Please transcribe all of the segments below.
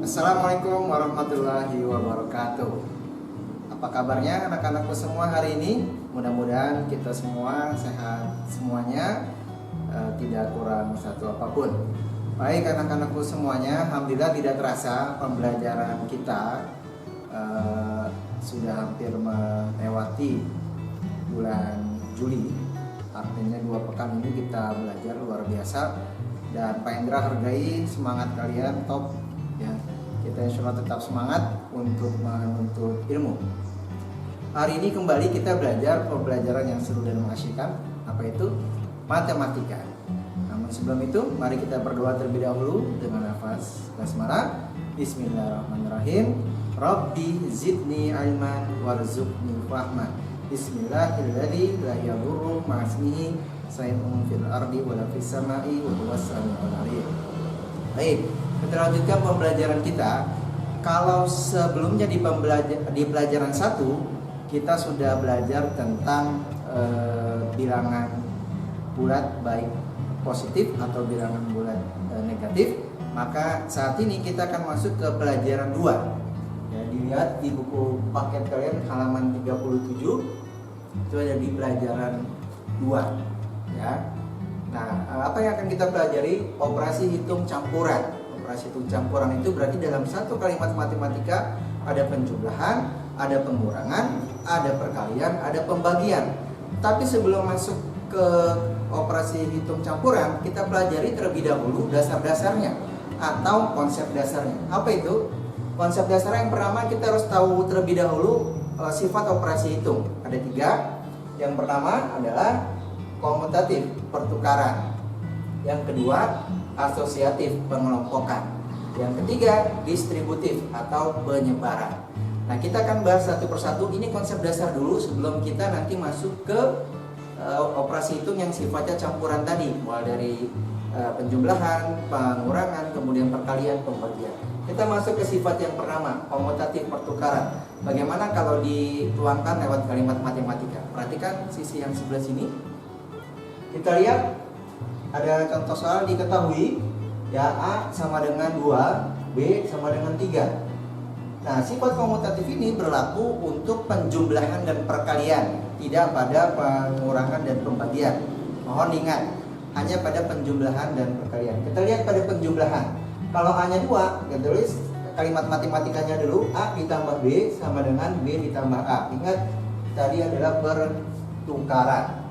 Assalamualaikum warahmatullahi wabarakatuh. Apa kabarnya anak-anakku semua hari ini? Mudah-mudahan kita semua sehat semuanya, tidak kurang satu apapun. Baik anak-anakku semuanya, alhamdulillah tidak terasa pembelajaran kita sudah hampir melewati bulan Juli. Artinya 2 pekan ini kita belajar luar biasa. Dan Pak Indra hargai semangat kalian top ya. Kita insya Allah tetap semangat untuk menuntut ilmu. Hari ini kembali kita belajar pembelajaran yang seru dan mengasyikkan. Apa itu? Matematika. Namun sebelum itu, mari kita berdoa terlebih dahulu dengan nafas basmalah. Bismillahirrahmanirrahim. Rabbi zidni ilman warzuqni fahman. Bismillahirrahmanirrahim. La yadurru ma'asmihi sayun fil ardi wa la fis sama'i wa huwas samiul alim. Baik, kita lanjutkan pembelajaran kita. Kalau sebelumnya di pelajaran 1 kita sudah belajar tentang bilangan bulat baik positif atau bilangan bulat negatif, maka saat ini kita akan masuk ke pelajaran 2. Ya, dilihat di buku paket kalian halaman 37 itu ada di pelajaran 2 ya. Nah, apa yang akan kita pelajari? Operasi hitung campuran. Operasi hitung campuran itu berarti dalam satu kalimat matematika ada penjumlahan, ada pengurangan, ada perkalian, ada pembagian. Tapi sebelum masuk ke operasi hitung campuran, kita pelajari terlebih dahulu dasar-dasarnya atau konsep dasarnya. Apa itu? Konsep dasarnya yang pertama kita harus tahu terlebih dahulu sifat operasi hitung. Ada 3. Yang pertama adalah komutatif, pertukaran. Yang kedua, asosiatif, pengelompokan. Yang ketiga, distributif atau penyebaran. Nah, kita akan bahas satu persatu. Ini konsep dasar dulu sebelum kita nanti masuk ke operasi hitung yang sifatnya campuran tadi, mulai dari penjumlahan, pengurangan, kemudian perkalian, pembagian. Kita masuk ke sifat yang pertama, komutatif, pertukaran. Bagaimana kalau dituangkan lewat kalimat matematika? Perhatikan sisi yang sebelah sini. Kita lihat ada contoh soal diketahui ya, A sama dengan 2, B sama dengan 3. Nah, sifat komutatif ini berlaku untuk penjumlahan dan perkalian, tidak pada pengurangan dan pembagian. Mohon ingat, hanya pada penjumlahan dan perkalian. Kita lihat pada penjumlahan. Kalau A-nya 2, kita tulis kalimat matematikanya dulu, A ditambah B sama dengan B ditambah A. Ingat, tadi adalah pertukaran.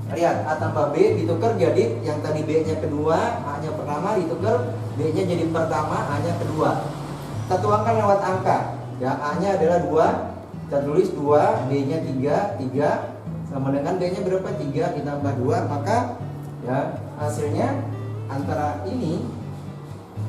Lihat, A tambah B ditukar jadi yang tadi B-nya kedua, A-nya pertama ditukar, B-nya jadi pertama, A-nya kedua. Kita tuangkan lewat angka. Ya, A-nya adalah 2, kita tulis 2, B-nya 3 sama dengan B-nya berapa? 3 ditambah 2, maka ya hasilnya antara ini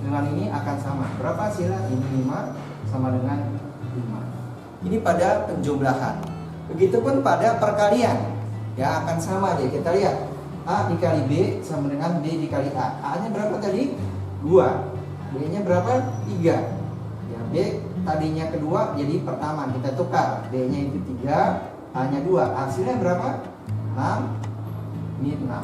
dengan ini akan sama. Berapa hasilnya? Ini 5 sama dengan 5. Ini pada penjumlahan. Begitupun pada perkalian. Ya, akan sama aja. Kita lihat A dikali B sama dengan B dikali A. A nya berapa tadi? 2. B nya berapa? 3. Ya, B tadinya kedua jadi pertama, kita tukar. B nya itu 3, A nya 2. Hasilnya berapa? 6. Ini 6.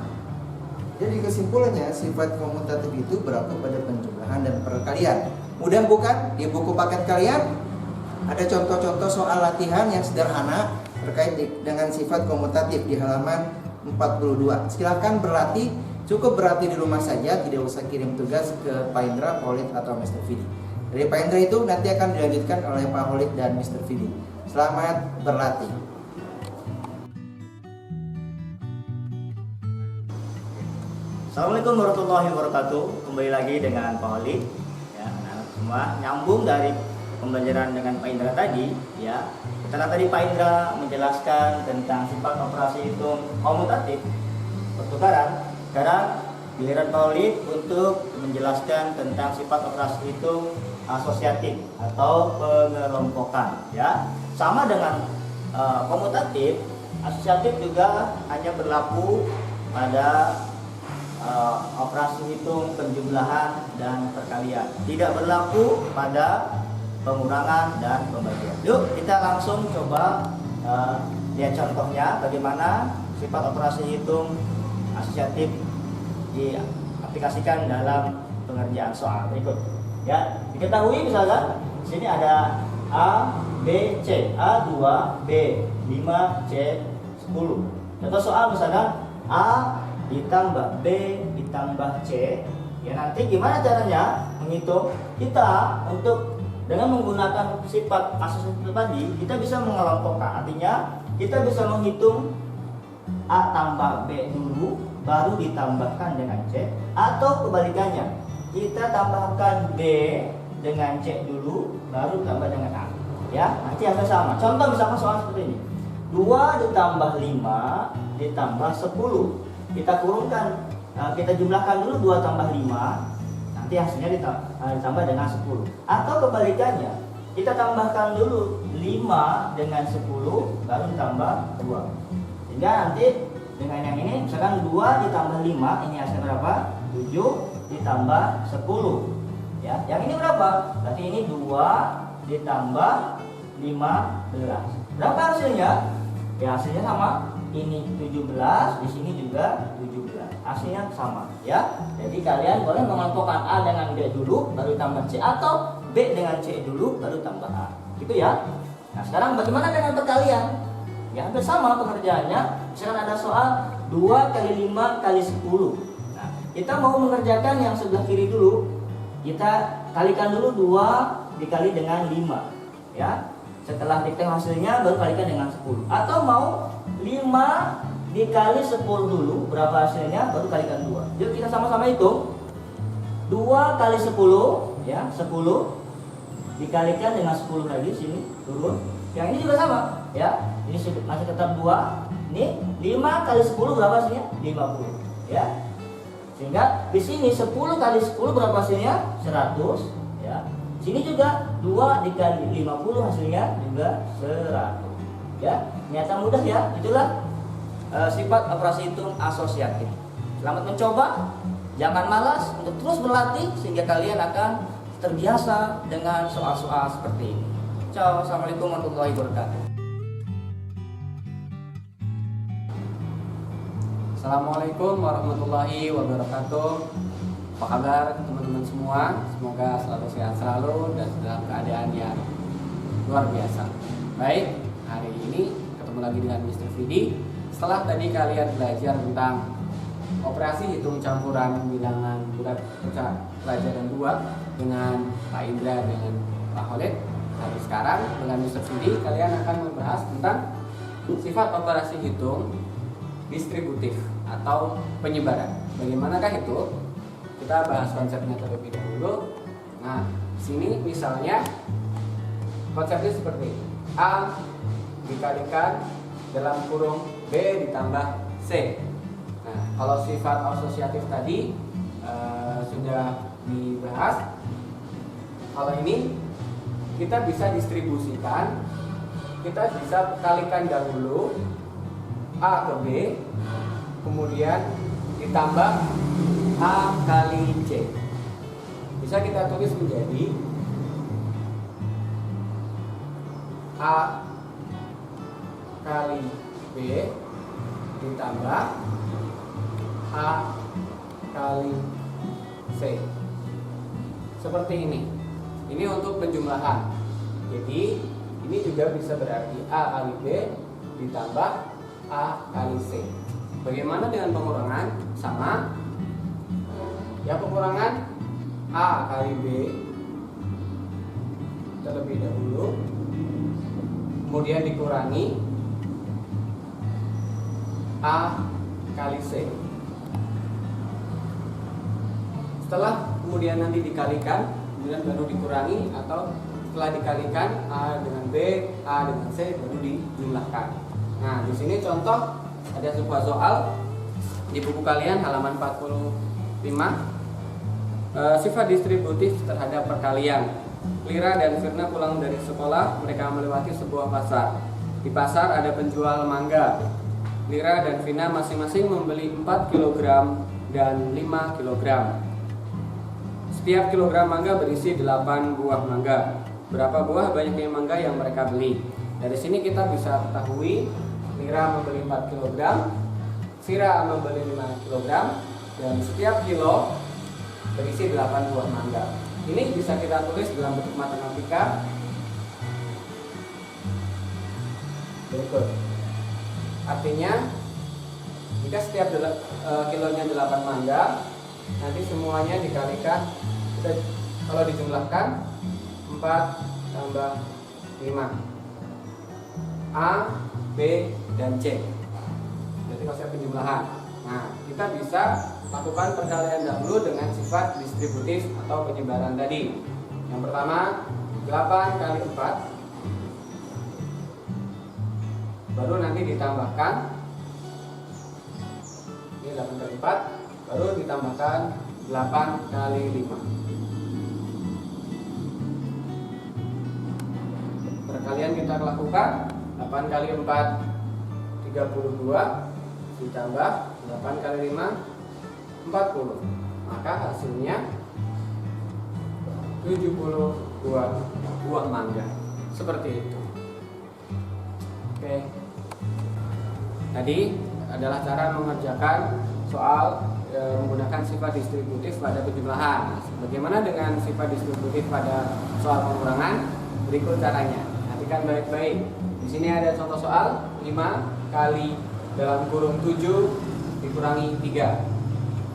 Jadi kesimpulannya sifat komutatif itu berlaku pada penjumlahan dan perkalian. Mudah bukan? Di buku paket kalian ada contoh-contoh soal latihan yang sederhana terkait dengan sifat komutatif di halaman 42. Silahkan berlatih, cukup berlatih di rumah saja, tidak usah kirim tugas ke Pak Indra, Pak Holid atau Mr. Fidi. Dari Pak Indra itu nanti akan dilanjutkan oleh Pak Holid dan Mr. Fidi. Selamat berlatih. Assalamualaikum warahmatullahi wabarakatuh. Kembali lagi dengan Pak Holid. Ya, anak semua nyambung dari pembelajaran dengan Pak Indra tadi, ya. Karena tadi Pak Indra menjelaskan tentang sifat operasi hitung komutatif, pertukaran. Sekarang giliran Pak Holid untuk menjelaskan tentang sifat operasi hitung asosiatif atau pengelompokan, ya. Sama dengan komutatif, asosiatif juga hanya berlaku pada operasi hitung penjumlahan dan perkalian, tidak berlaku pada pengurangan dan pembagian. Yuk kita langsung coba lihat contohnya bagaimana sifat operasi hitung asosiatif diaplikasikan dalam pengerjaan soal berikut. Ya, diketahui misalkan di sini ada A, B, C, A 2, B 5, C 10. Contoh soal misalkan A ditambah B ditambah C. Ya, nanti gimana caranya menghitung? Kita untuk dengan menggunakan sifat asosiatif tadi, kita bisa mengelompokkan. Artinya kita bisa menghitung A tambah B dulu, baru ditambahkan dengan C, atau kebalikannya, kita tambahkan B dengan C dulu, baru tambah dengan A. Ya, nanti hasilnya sama. Contoh misalkan soal seperti ini. 2 ditambah 5 ditambah 10. Kita kurungkan, kita jumlahkan dulu 2 tambah 5. Nanti hasilnya ditambah dengan 10. Atau kebalikannya, kita tambahkan dulu 5 dengan 10 baru ditambah 2. Sehingga nanti dengan yang ini misalkan 2 ditambah 5, ini hasilnya berapa? 7 ditambah 10. Ya, yang ini berapa? Berarti ini 2 ditambah 15. Berapa hasilnya? Ya, hasilnya sama. Ini 17, di sini juga 17. Hasilnya sama, ya. Jadi kalian boleh mengelompokkan A dengan B dulu, baru tambah C, atau B dengan C dulu, baru tambah A. Gitu ya. Nah, sekarang bagaimana dengan perkalian? Ya, hampir sama pengerjaannya. Misalkan ada soal 2 kali 5 kali 10. Nah, kita mau mengerjakan yang sebelah kiri dulu. Kita kalikan dulu 2 dikali dengan 5. Ya. Setelah diketahui hasilnya baru kalikan dengan 10. Atau mau 5 dikali 10 dulu, berapa hasilnya, baru kalikan 2. Yuk kita sama-sama hitung. 2 kali 10, ya, 10 dikalikan dengan 10 lagi, sini turun. Yang ini juga sama, ya. Ini masih tetap 2. Ini 5 kali 10 berapa hasilnya? 50, ya. Sehingga di sini 10 kali 10 berapa hasilnya? 100, ya. Sini juga 2 dikali 50 hasilnya juga 100. Ya, ternyata mudah ya. Itulah sifat operasi hitung asosiatif. Selamat mencoba. Jangan malas untuk terus berlatih sehingga kalian akan terbiasa dengan soal-soal seperti ini. Ciao, assalamualaikum warahmatullahi wabarakatuh. Assalamualaikum warahmatullahi wabarakatuh. Apa kabar teman-teman semua? Semoga selalu sehat selalu dan dalam keadaan yang luar biasa. Baik, hari ini ketemu lagi dengan Mr. Vidi. Setelah tadi kalian belajar tentang operasi hitung campuran bilangan bulat pelajaran 2 dengan Pak Indra dengan Pak Khalid. Nah, sekarang dengan Mr. Vidi kalian akan membahas tentang sifat operasi hitung distributif atau penyebaran. Bagaimanakah itu? Kita bahas konsepnya terlebih dahulu. Nah, di sini misalnya konsepnya seperti ini. A dikalikan dalam kurung B ditambah C. Nah, kalau sifat asosiatif tadi sudah dibahas. Kalau ini kita bisa distribusikan, kita bisa kalikan dahulu A ke B, kemudian ditambah A kali C. Bisa kita tulis menjadi A kali B ditambah A kali C. Seperti ini. Ini untuk penjumlahan. Jadi ini juga bisa berarti A kali B ditambah A kali C. Bagaimana dengan pengurangan? Sama. Ya, pengurangan A kali B terlebih dahulu, kemudian dikurangi A kali C. Setelah kemudian nanti dikalikan, kemudian baru dikurangi, atau setelah dikalikan A dengan B, A dengan C baru dijumlahkan. Nah, di sini contoh ada sebuah soal di buku kalian halaman 45. Sifat distributif terhadap perkalian. Lira dan Firna pulang dari sekolah, mereka melewati sebuah pasar. Di pasar ada penjual mangga. Lira dan Firna masing-masing membeli 4 kg dan 5 kg. Setiap kilogram mangga berisi 8 buah mangga. Berapa buah banyaknya mangga yang mereka beli? Dari sini kita bisa ketahui Lira membeli 4 kg, Fira membeli 5 kg, dan setiap kilo berisi 8 buah mangga. Ini bisa kita tulis dalam bentuk matematika berikut. Artinya jika setiap kilonya 8 mangga, nanti semuanya dikalikan, kalau dijumlahkan 4 tambah 5 A, B, dan C. Jadi konsep penjumlahan. Nah, kita bisa lakukan perkalian dahulu dengan sifat distributif atau penyebaran tadi. Yang pertama 8 kali 4, baru nanti ditambahkan, ini 8 kali 4, baru ditambahkan 8 kali 5. Perkalian kita lakukan 8 kali 4 32, ditambah 8 kali 5 40, maka hasilnya 72 buah mangga. Seperti itu. Oke. Tadi adalah cara mengerjakan soal menggunakan sifat distributif pada penjumlahan. Nah, bagaimana dengan sifat distributif pada soal pengurangan? Berikut caranya. Perhatikan baik-baik. Di sini ada contoh soal 5 kali dalam kurung 7 dikurangi 3.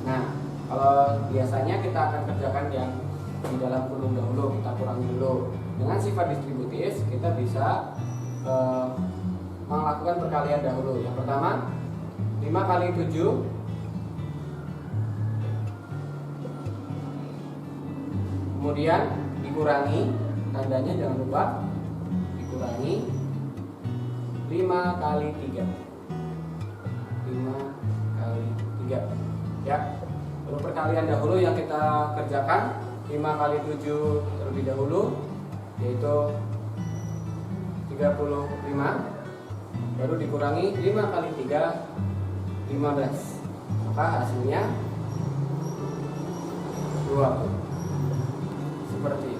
Nah, kalau biasanya kita akan kerjakan yang di dalam kurung dahulu, kita kurangi dulu. Dengan sifat distributif kita bisa melakukan perkalian dahulu. Yang pertama 5 kali 7 kemudian dikurangi, tandanya jangan lupa dikurangi 5 kali 3. 5 kali 3 ya. Lalu perkalian dahulu yang kita kerjakan 5 kali 7 terlebih dahulu, yaitu 35, baru dikurangi 5 kali 3 15, maka hasilnya 20. Seperti itu.